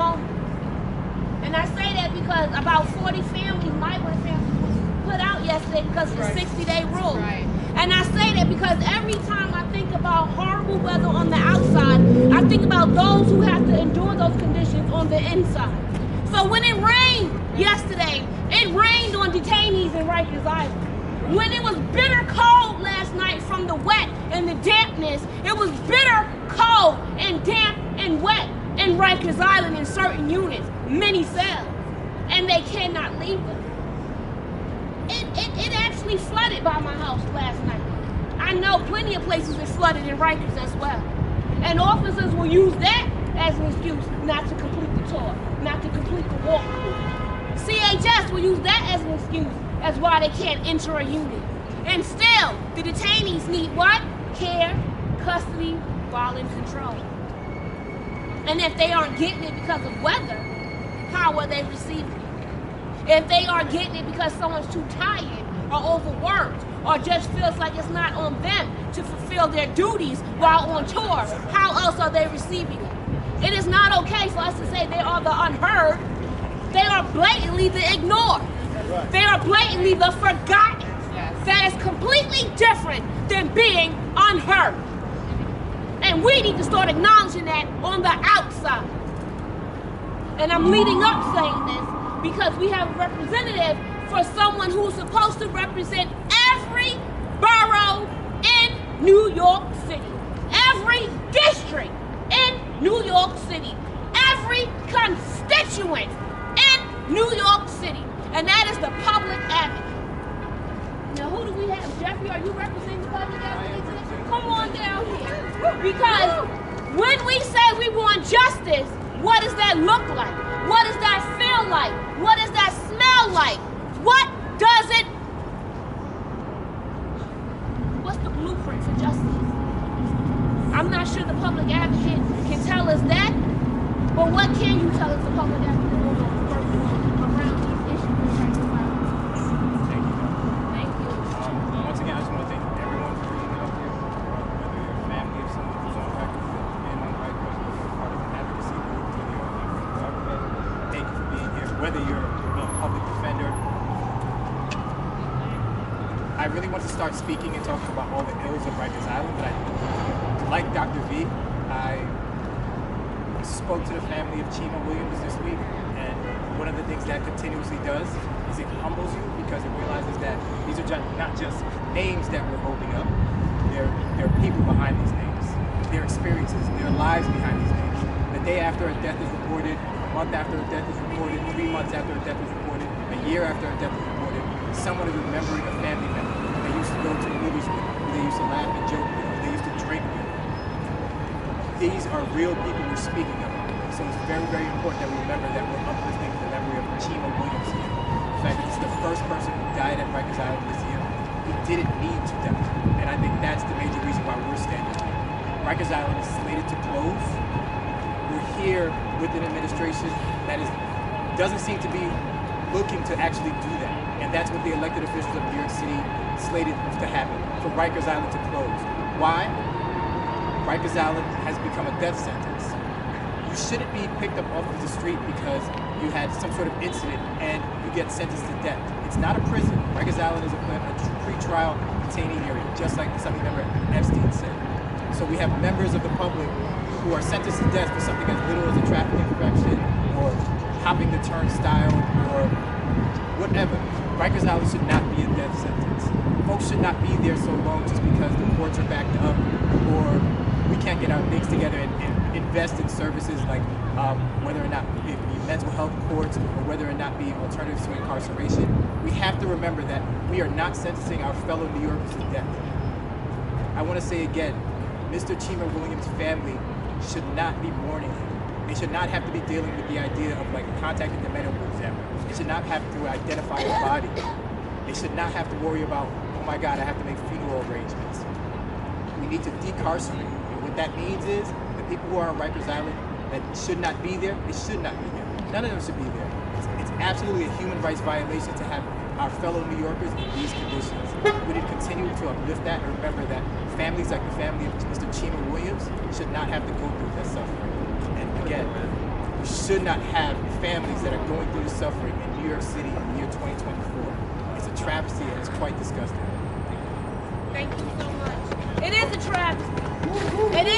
homeless. And I say that because about 40 families, migrant families, was put out yesterday because of the 60-day rule. Right. And I say that because every time I think about horrible weather on the outside, I think about those who have to endure those conditions on the inside. So when it rained yesterday, it rained on detainees in Rikers Island. When it was bitter cold last night from the wet and the dampness, it was bitter cold and damp and wet in Rikers Island in certain units, many cells, and they cannot leave them. It actually flooded by my house last night. I know plenty of places it flooded in Rikers as well. And officers will use that as an excuse not to complete the tour, not to complete the walkthrough. CHS will use that as an excuse as why they can't enter a unit. And still, the detainees need what? Care, custody, while in control. And if they aren't getting it because of weather, how are they receiving it? If they are getting it because someone's too tired or overworked or just feels like it's not on them to fulfill their duties while on tour, how else are they receiving it? It is not okay for us to say they are the unheard. They are blatantly the ignored. They are blatantly the forgotten. That is completely different than being unheard. And we need to start acknowledging that on the outside. And I'm leading up saying this because we have a representative for someone who's supposed to represent every borough in New York City, every district in New York City, every constituent in New York City, and that is the public advocate. Now, who do we have? Jeffrey, are you representing the public advocate today? Come on down here. Because when we say we want justice, what does that look like? What does that feel like? What does that smell like? What does it... What's the blueprint for justice? I'm not sure the public advocate can tell us that, but what can you tell us the public advocate will do around these issues right now? Thank you. Thank you. Once again, I just want to thank everyone for being up here, whether you're a family of someone who's on record, and on record, whether you're part of an advocacy group, whether you're a member of the government. Thank you for being here. Whether you're a public defender, I really want to start speaking and talking about all the ills of Rikers Island, but like Dr. V, I spoke to the family of Chima Williams this week, and one of the things that continuously does is it humbles you because it realizes that these are not just names that we're holding up, there are people behind these names, their experiences, their lives behind these names. The day after a death is reported, a month after a death is reported, 3 months after a death is reported, a year after a death is reported, someone is remembering a family member who they used to go to the movies with, who they used to laugh and joke with, who they used to drink with. These are real people we're speaking of. So it's very, very important that we remember that we're uplifting the memory of Chima Williams here. In fact, this is the first person who died at Rikers Island this year who didn't need to die. And I think that's the major reason why we're standing here. Rikers Island is slated to close. We're here with an administration that doesn't seem to be looking to actually do that. And that's what the elected officials of New York City slated to happen, for Rikers Island to close. Why? Rikers Island has become a death sentence. You shouldn't be picked up off of the street because you had some sort of incident and you get sentenced to death. It's not a prison. Rikers Island is a pre-trial detaining area, just like something member Epstein said. So we have members of the public who are sentenced to death for something as little as a traffic infraction or hopping the turnstile or whatever. Rikers Island should not be a death sentence. Folks should not be there so long just because the courts are backed up or we can't get our things together and invest in services like whether or not it be mental health courts or whether or not be alternatives to incarceration. We have to remember that we are not sentencing our fellow New Yorkers to death. I want to say again, Mr. Chima Williams' family should not be mourning him. They should not have to be dealing with the idea of like contacting the medical examiner. They should not have to identify a body. They should not have to worry about, oh my God, I have to make funeral arrangements. We need to decarcerate. And what that means is the people who are on Rikers Island that should not be there, they should not be there. None of them should be there. It's absolutely a human rights violation to have our fellow New Yorkers in these conditions. We need to continue to uplift that and remember that families like the family of Mr. Chima Williams should not have to go through that suffering. And again, we should not have families that are going through the suffering in New York City in the year 2024. It's a travesty and it's quite disgusting. Thank you so much. It is a travesty. It is.